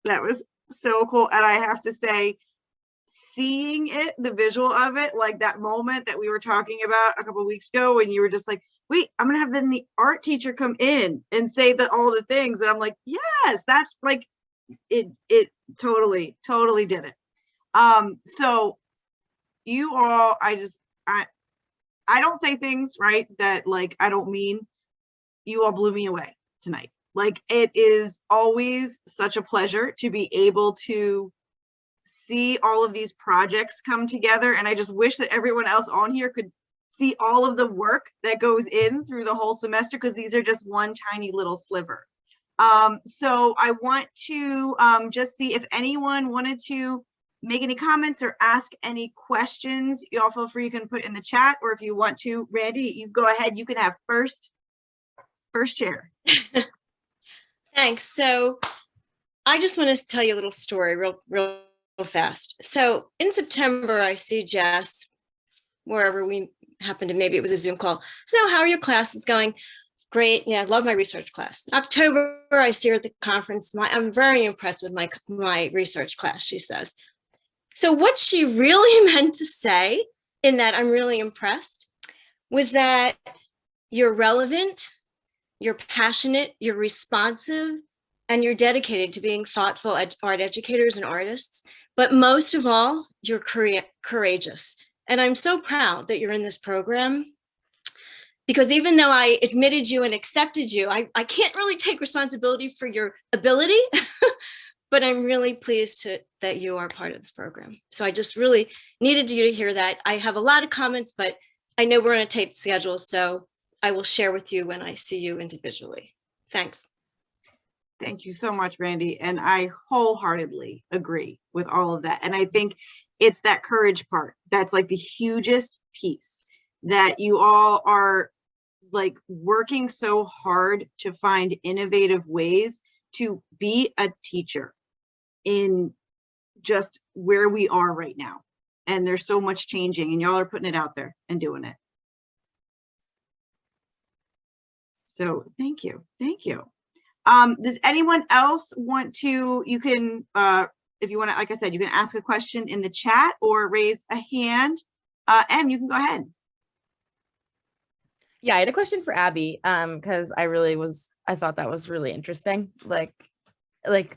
That was so cool. And I have to say, seeing it, the visual of it, like that moment that we were talking about a couple of weeks ago when you were just like, wait, I'm gonna have then the art teacher come in and say that all the things. And I'm like, yes, that's like, it totally did it. So you all, I don't say things, right, that like I don't mean. You all blew me away tonight. Like, it is always such a pleasure to be able to see all of these projects come together. And I just wish that everyone else on here could see all of the work that goes in through the whole semester, because these are just one tiny little sliver. So I want to just see if anyone wanted to make any comments or ask any questions. You all feel free, you can put in the chat, or if you want to, Randy, you go ahead, you can have first chair. Thanks. So I just want to tell you a little story real fast. So in September, I see Jess wherever we happened to, maybe it was a Zoom call. So how are your classes going? Great. Yeah, I love my research class. In October, I see her at the conference. I'm very impressed with my research class, she says. So what she really meant to say in that I'm really impressed was that you're relevant, you're passionate, you're responsive, and you're dedicated to being thoughtful art educators and artists. But most of all, you're courageous. And I'm so proud that you're in this program, because even though I admitted you and accepted you, I can't really take responsibility for your ability, but I'm really pleased that you are part of this program. So I just really needed you to hear that. I have a lot of comments, but I know we're on a tight schedule, so I will share with you when I see you individually. Thanks. Thank you so much, Randy. And I wholeheartedly agree with all of that. And I think it's that courage part that's like the hugest piece, that you all are like working so hard to find innovative ways to be a teacher in just where we are right now. And there's so much changing, and y'all are putting it out there and doing it. So thank you. Does anyone else want to, you can, if you want to, like I said, you can ask a question in the chat or raise a hand. Em, you can go ahead. Yeah, I had a question for Abby, because I thought that was really interesting. Like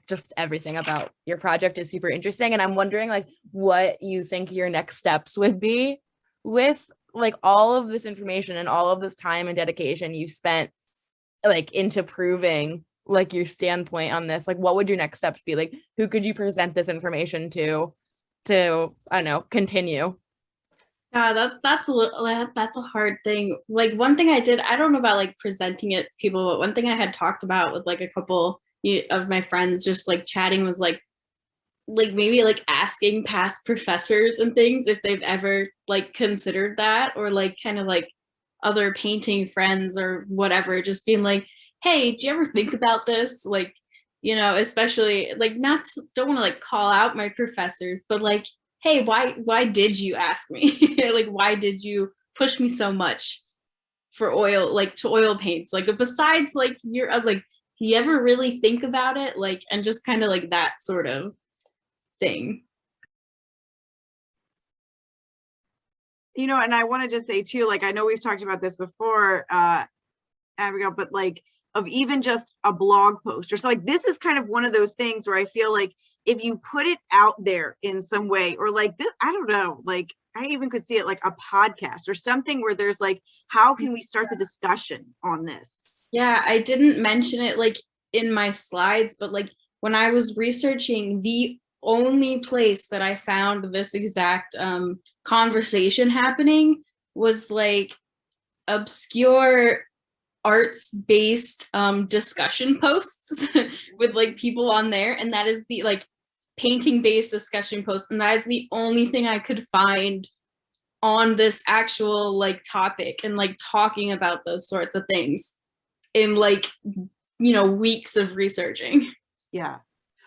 just everything about your project is super interesting. And I'm wondering like what you think your next steps would be with like all of this information and all of this time and dedication you spent like into proving like your standpoint on this. Like, what would your next steps be? Like, who could you present this information to I don't know, continue? That's a hard thing. Like, one thing I did, I don't know about like presenting it to people, but one thing I had talked about with like a couple of my friends, just like chatting, was like maybe like asking past professors and things if they've ever like considered that, or like kind of like other painting friends or whatever, just being like, hey, do you ever think about this? Like, you know, especially like don't want to like call out my professors, but like, hey, why did you ask me? Like, why did you push me so much for oil, like to oil paints? Like, besides like you're like, you ever really think about it? Like, and just kind of like that sort of thing. You know, and I want to just say too, like, I know we've talked about this before, Abigail, but like, of even just a blog post or so, like, this is kind of one of those things where I feel like if you put it out there in some way, or like this, I don't know, like I even could see it like a podcast or something where there's like, how can we start the discussion on this? Yeah, I didn't mention it like in my slides, but like when I was researching, the only place that I found this exact conversation happening was like obscure arts-based discussion posts with like people on there, and that is the like painting-based discussion post, and that is the only thing I could find on this actual like topic and like talking about those sorts of things in like, you know, weeks of researching. Yeah.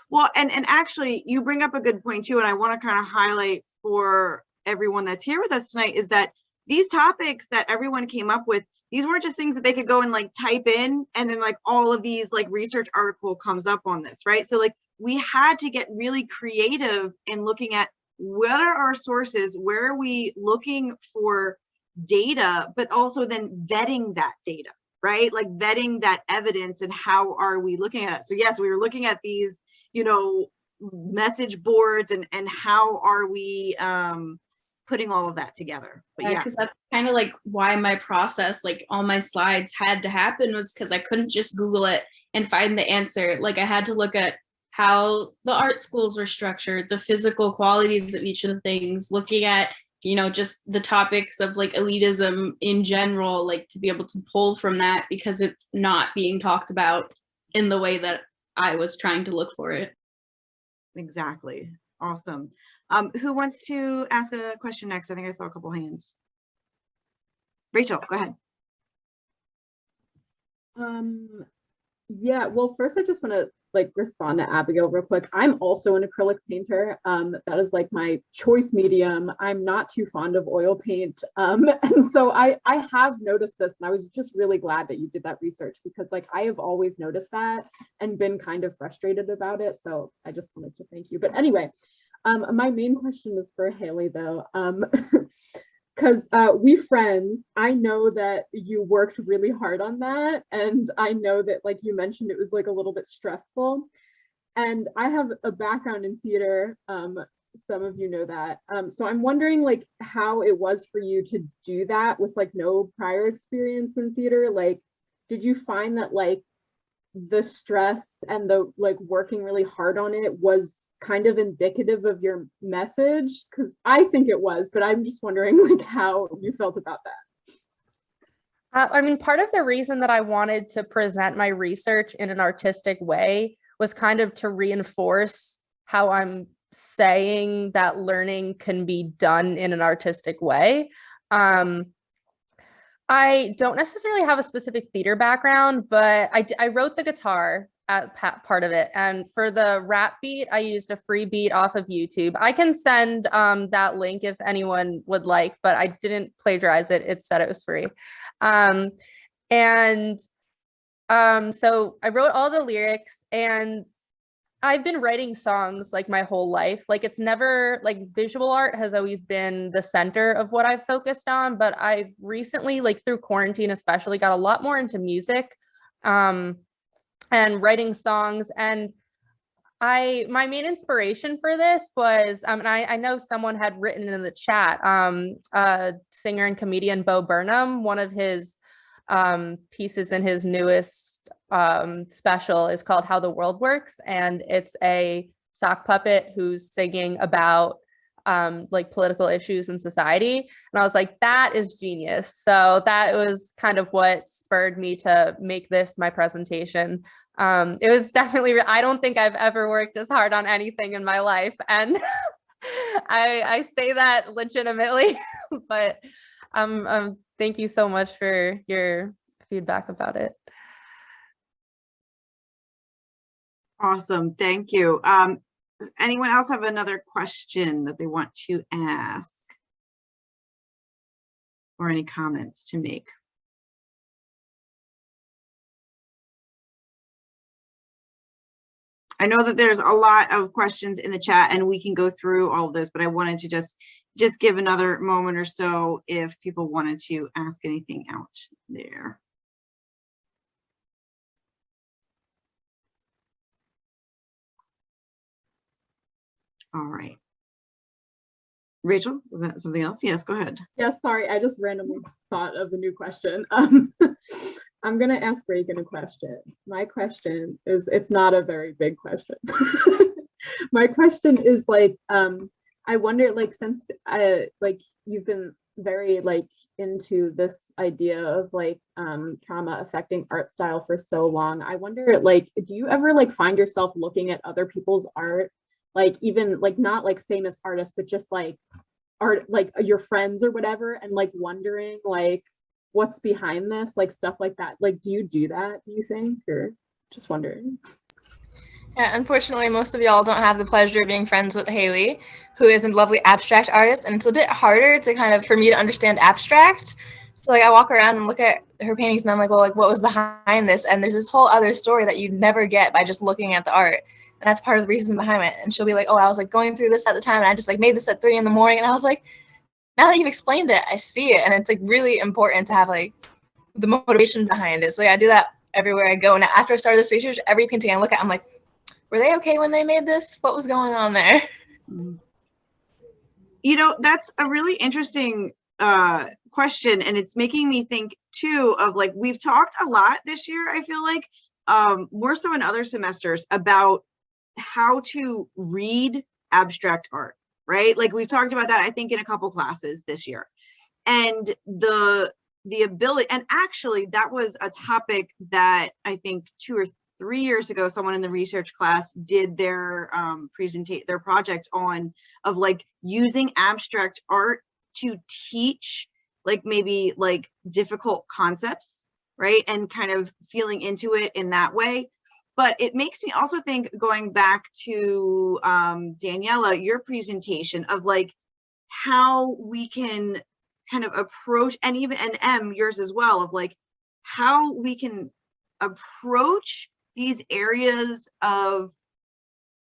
Well, and actually you bring up a good point too, and I want to kind of highlight for everyone that's here with us tonight, is that these topics that everyone came up with, these weren't just things that they could go and like type in and then like all of these like research article comes up on this, right? So like we had to get really creative in looking at what are our sources, where are we looking for data, but also then vetting that data, right? Like vetting that evidence and how are we looking at it. So yes, we were looking at these, you know, message boards and how are we putting all of that together. But yeah, because that's kind of like why my process, like all my slides had to happen, was because I couldn't just Google it and find the answer. Like I had to look at how the art schools were structured, the physical qualities of each of the things, looking at, you know, just the topics of like elitism in general, like to be able to pull from that, because it's not being talked about in the way that I was trying to look for it. exactly. Awesome. Who wants to ask a question next? I think I saw a couple hands. Rachel, go ahead. Yeah, well, first I just want to like respond to Abigail real quick. I'm also an acrylic painter. That is like my choice medium. I'm not too fond of oil paint. And so I have noticed this, and I was just really glad that you did that research, because like I have always noticed that and been kind of frustrated about it. So I just wanted to thank you. But anyway, my main question is for Haley though. Because we friends, I know that you worked really hard on that. And I know that, like you mentioned, it was like a little bit stressful. And I have a background in theater. Some of you know that. So I'm wondering like how it was for you to do that with like no prior experience in theater. Like, did you find that like the stress and the like working really hard on it was kind of indicative of your message? Because I think it was, but I'm just wondering like how you felt about that. I mean, part of the reason that I wanted to present my research in an artistic way was kind of to reinforce how I'm saying that learning can be done in an artistic way. I don't necessarily have a specific theater background, but I wrote the guitar at part of it. And for the rap beat, I used a free beat off of YouTube. I can send that link if anyone would like, but I didn't plagiarize it. It said it was free. So I wrote all the lyrics, and I've been writing songs like my whole life. Like it's never like visual art has always been the center of what I've focused on, but I've recently, like through quarantine especially, got a lot more into music and writing songs. And my main inspiration for this was, and I know someone had written in the chat, singer and comedian Bo Burnham, one of his pieces in his newest special is called How the World Works, and it's a sock puppet who's singing about like political issues in society. And I was like, that is genius. So that was kind of what spurred me to make this my presentation. It was definitely, I don't think I've ever worked as hard on anything in my life, and I say that legitimately. But thank you so much for your feedback about it. Awesome. Thank you. Anyone else have another question that they want to ask or any comments to make? I know that there's a lot of questions in the chat and we can go through all of this, but I wanted to just give another moment or so if people wanted to ask anything out there. All right. Rachel, was that something else? Yes, go ahead. Yeah, sorry, I just randomly thought of a new question. I'm gonna ask Reagan a question. My question is, it's not a very big question. My question is like, I wonder, like, since like you've been very like into this idea of like trauma affecting art style for so long, I wonder, like, do you ever like find yourself looking at other people's art, like even like not like famous artists, but just like art, like your friends or whatever, and like wondering like what's behind this, like stuff like that? Like, do you do that, do you think, or just wondering? Yeah, unfortunately, most of y'all don't have the pleasure of being friends with Haley, who is a lovely abstract artist, and it's a bit harder to kind of for me to understand abstract. So like I walk around and look at her paintings, and I'm like, well, like what was behind this? And there's this whole other story that you'd never get by just looking at the art, and that's part of the reason behind it. And she'll be like, oh, I was like going through this at the time, and I just like made this at 3 in the morning, and I was like, now that you've explained it, I see it, and it's like really important to have like the motivation behind it. So yeah, I do that everywhere I go. Now after I started this research, every painting I look at, I'm like, were they okay when they made this? What was going on there? You know, that's a really interesting question, and it's making me think too of like, we've talked a lot this year, I feel like, more so in other semesters, about how to read abstract art, right? Like we've talked about that, I think, in a couple classes this year. And the ability, and actually that was a topic that I think 2 or 3 years ago, someone in the research class did their their project on, of like using abstract art to teach like maybe like difficult concepts, right? And kind of feeling into it in that way. But it makes me also think, going back to Daniela, your presentation of like how we can kind of approach, and even yours as well, of like how we can approach these areas of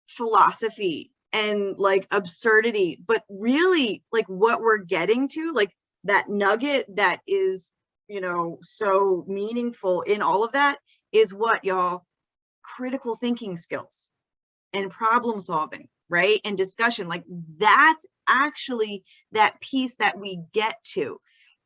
philosophy and like absurdity, but really like what we're getting to, like that nugget that is, you know, so meaningful in all of that is what, y'all? Critical thinking skills and problem solving, right? And discussion. Like that's actually that piece that we get to.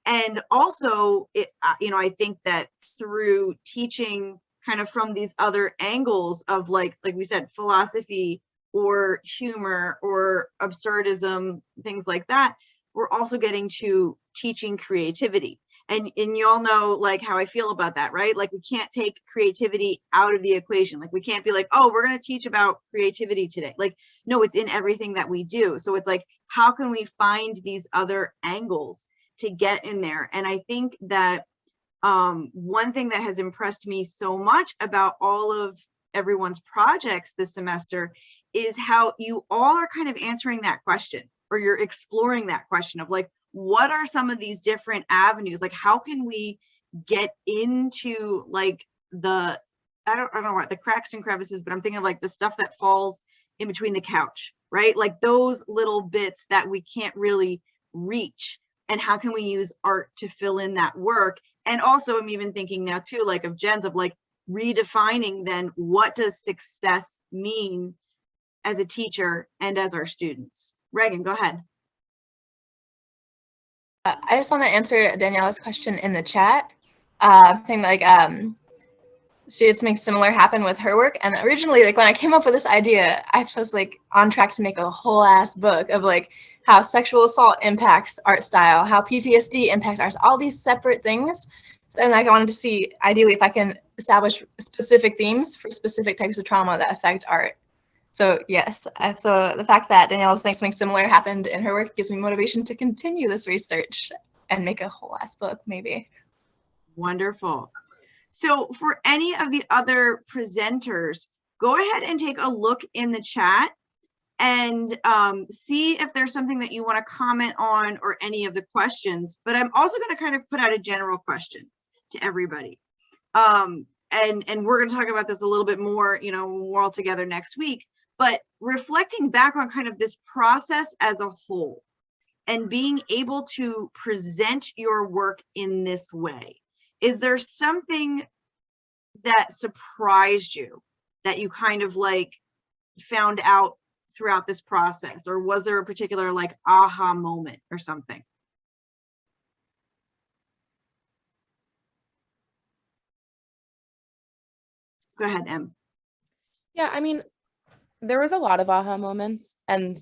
And also it, you know, I think that through teaching kind of from these other angles of like we said, philosophy or humor or absurdism, things like that, we're also getting to teaching creativity. And y'all know like how I feel about that, right? Like we can't take creativity out of the equation. Like we can't be like, oh, we're going to teach about creativity today. Like, no, it's in everything that we do. So it's like, how can we find these other angles to get in there? And I think that one thing that has impressed me so much about all of everyone's projects this semester is how you all are kind of answering that question, or you're exploring that question of like, what are some of these different avenues? Like, how can we get into like the, I don't know what the cracks and crevices, but I'm thinking of like the stuff that falls in between the couch, right? Like those little bits that we can't really reach. And how can we use art to fill in that work? And also I'm even thinking now too, like of Jen's, of like redefining then what does success mean as a teacher and as our students. Reagan, go ahead. I just want to answer Daniela's question in the chat, saying like she had something similar happen with her work. And originally, like when I came up with this idea, I was like on track to make a whole ass book of like how sexual assault impacts art style, how PTSD impacts art, all these separate things. And like I wanted to see ideally if I can establish specific themes for specific types of trauma that affect art. So yes, so the fact that Daniela was saying something similar happened in her work gives me motivation to continue this research and make a whole ass book, maybe. Wonderful. So for any of the other presenters, go ahead and take a look in the chat and see if there's something that you want to comment on or any of the questions. But I'm also going to kind of put out a general question to everybody. And we're going to talk about this a little bit more, you know, when we're all together next week. But reflecting back on kind of this process as a whole and being able to present your work in this way, is there something that surprised you that you kind of like found out throughout this process? Or was there a particular like aha moment or something? Go ahead, Em. Yeah, I mean, there was a lot of aha moments, and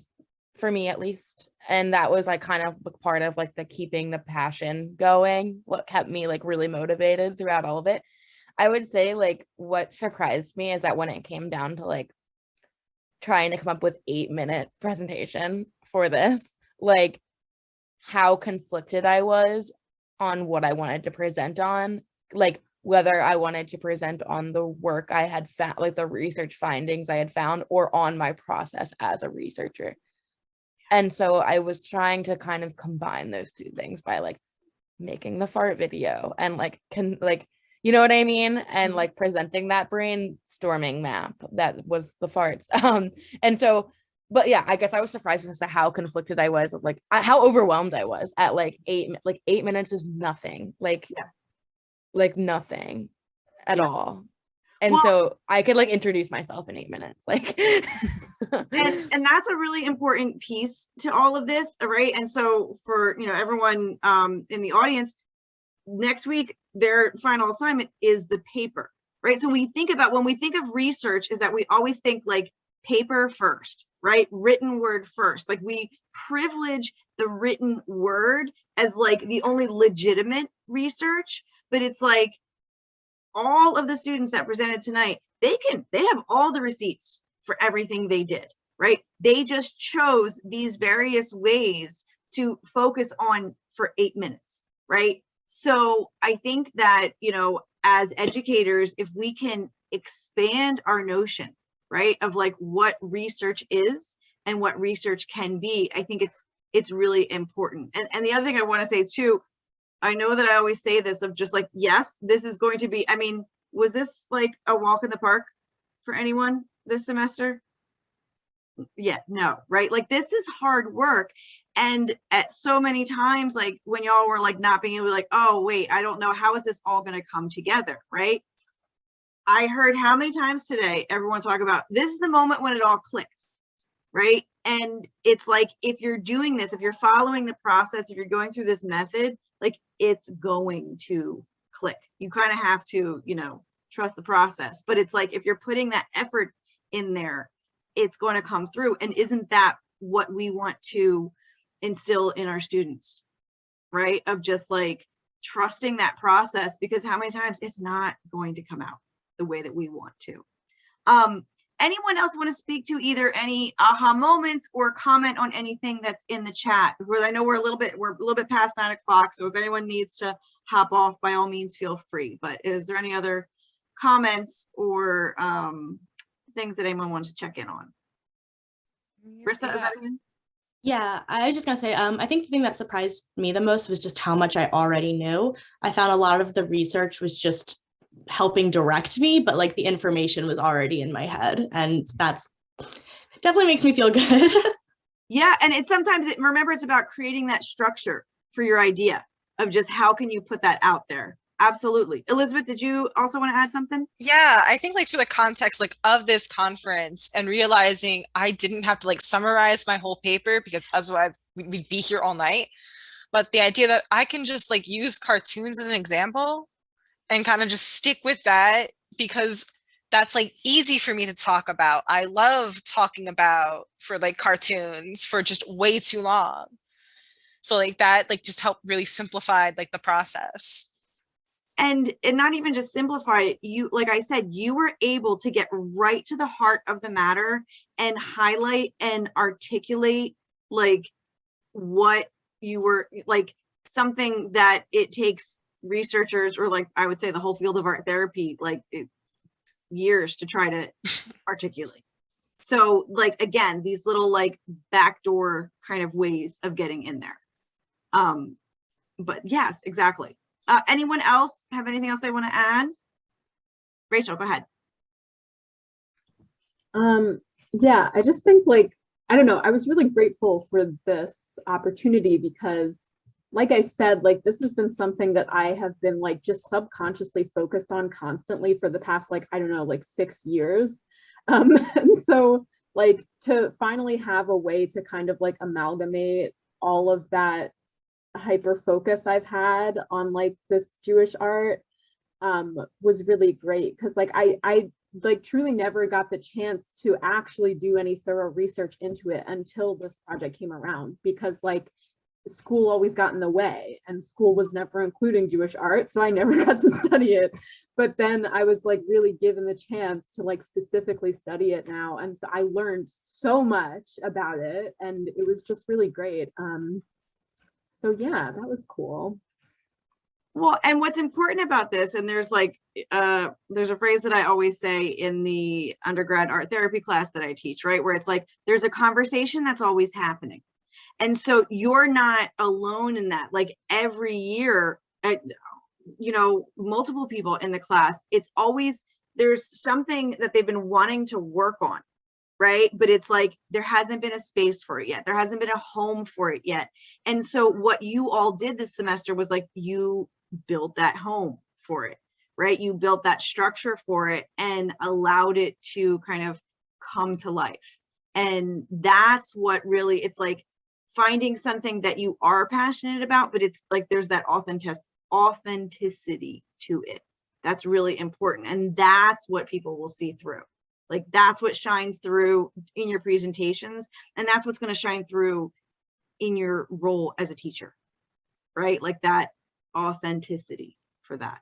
for me at least, and that was like kind of part of like the keeping the passion going, what kept me like really motivated throughout all of it. I would say like what surprised me is that when it came down to like trying to come up with 8-minute presentation for this, like how conflicted I was on what I wanted to present on, like whether I wanted to present on the work I had found, like the research findings I had found, or on my process as a researcher. And so I was trying to kind of combine those two things by like making the fart video and like you know what I mean, and like presenting that brainstorming map that was the farts. And so, but yeah, I guess I was surprised as to how conflicted I was, like how overwhelmed I was at like 8 minutes is nothing, like nothing at all. And Well, so I could like introduce myself in 8 minutes, like and that's a really important piece to all of this, right? And so for everyone in the audience, next week their final assignment is the paper, right? So when we think of research, is that we always think like paper first, right? Written word first. Like we privilege the written word as like the only legitimate research, but it's like all of the students that presented tonight, they have all the receipts for everything they did, right? They just chose these various ways to focus on for 8 minutes, right? So I think that, as educators, if we can expand our notion, right, of like what research is and what research can be, I think it's really important. And the other thing I want to say too, I know that I always say this of just like, yes, this is going to be, I mean, was this like a walk in the park for anyone this semester? Yeah, no, right? Like this is hard work. And at so many times, like when y'all were like not being able to like, oh, wait, I don't know, how is this all going to come together, right? I heard how many times today everyone talk about this is the moment when it all clicked, right? And it's like, if you're doing this, if you're following the process, if you're going through this method, like it's going to click. You kind of have to, trust the process. But it's like, if you're putting that effort in there, it's going to come through. And isn't that what we want to instill in our students, right? Of just like trusting that process, because how many times it's not going to come out the way that we want to. Anyone else want to speak to either any aha moments or comment on anything that's in the chat? Because I know we're a little bit past 9 o'clock. So if anyone needs to hop off, by all means, feel free. But is there any other comments or things that anyone wants to check in on? Krista, is that you? Yeah, I was just gonna say, I think the thing that surprised me the most was just how much I already knew. I found a lot of the research was just helping direct me, but like the information was already in my head, and that's definitely makes me feel good. Yeah, and remember, it's about creating that structure for your idea of just how can you put that out there. Absolutely. Elizabeth, did you also want to add something? Yeah, I think like for the context like of this conference and realizing I didn't have to like summarize my whole paper because otherwise we'd be here all night. But the idea that I can just like use cartoons as an example and kind of just stick with that because that's like easy for me to talk about. I love talking about for like cartoons for just way too long. So like that like just helped really simplify like the process. And not even just simplify it, you, like I said, you were able to get right to the heart of the matter and highlight and articulate like what you were, like something that it takes researchers, or like I would say the whole field of art therapy, like years to try to articulate. So like, again, these little like backdoor kind of ways of getting in there. But yes, exactly. Anyone else have anything else they want to add? Rachel, go ahead. Yeah, I just think like, I don't know, I was really grateful for this opportunity because like I said, like this has been something that I have been like just subconsciously focused on constantly for the past, like, I don't know, like 6 years. And so like to finally have a way to kind of like amalgamate all of that hyper focus I've had on like this Jewish art was really great, because like I like truly never got the chance to actually do any thorough research into it until this project came around, because like school always got in the way and school was never including Jewish art, so I never got to study it. But then I was like really given the chance to like specifically study it now, and so I learned so much about it and it was just really great. So yeah, that was cool. Well, and what's important about this, and there's a phrase that I always say in the undergrad art therapy class that I teach, right? Where it's like, there's a conversation that's always happening. And so you're not alone in that. Like every year, multiple people in the class, it's always, there's something that they've been wanting to work on, right? But it's like, there hasn't been a space for it yet. There hasn't been a home for it yet. And so what you all did this semester was like, you built that home for it, right? You built that structure for it and allowed it to kind of come to life. And that's what really, it's like finding something that you are passionate about, but it's like, there's that authenticity to it. That's really important. And that's what people will see through. Like that's what shines through in your presentations. And that's what's going to shine through in your role as a teacher, right? Like that authenticity for that.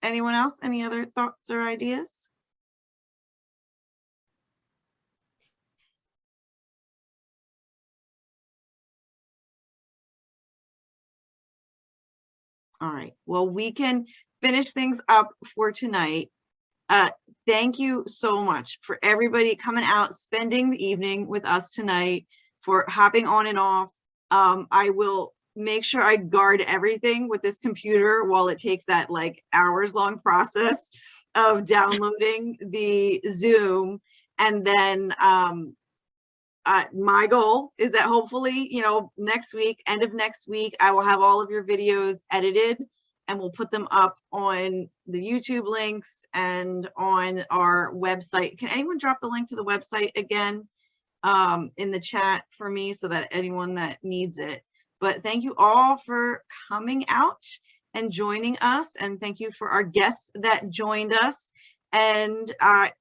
Anyone else? Any other thoughts or ideas? All right, well, we can finish things up for tonight. Thank you so much for everybody coming out, spending the evening with us tonight, for hopping on and off. I will make sure I guard everything with this computer while it takes that like hours long process of downloading the Zoom. And then my goal is that hopefully, next week, end of next week, I will have all of your videos edited and we'll put them up on the YouTube links and on our website. Can anyone drop the link to the website again in the chat for me so that anyone that needs it? But thank you all for coming out and joining us. And thank you for our guests that joined us. And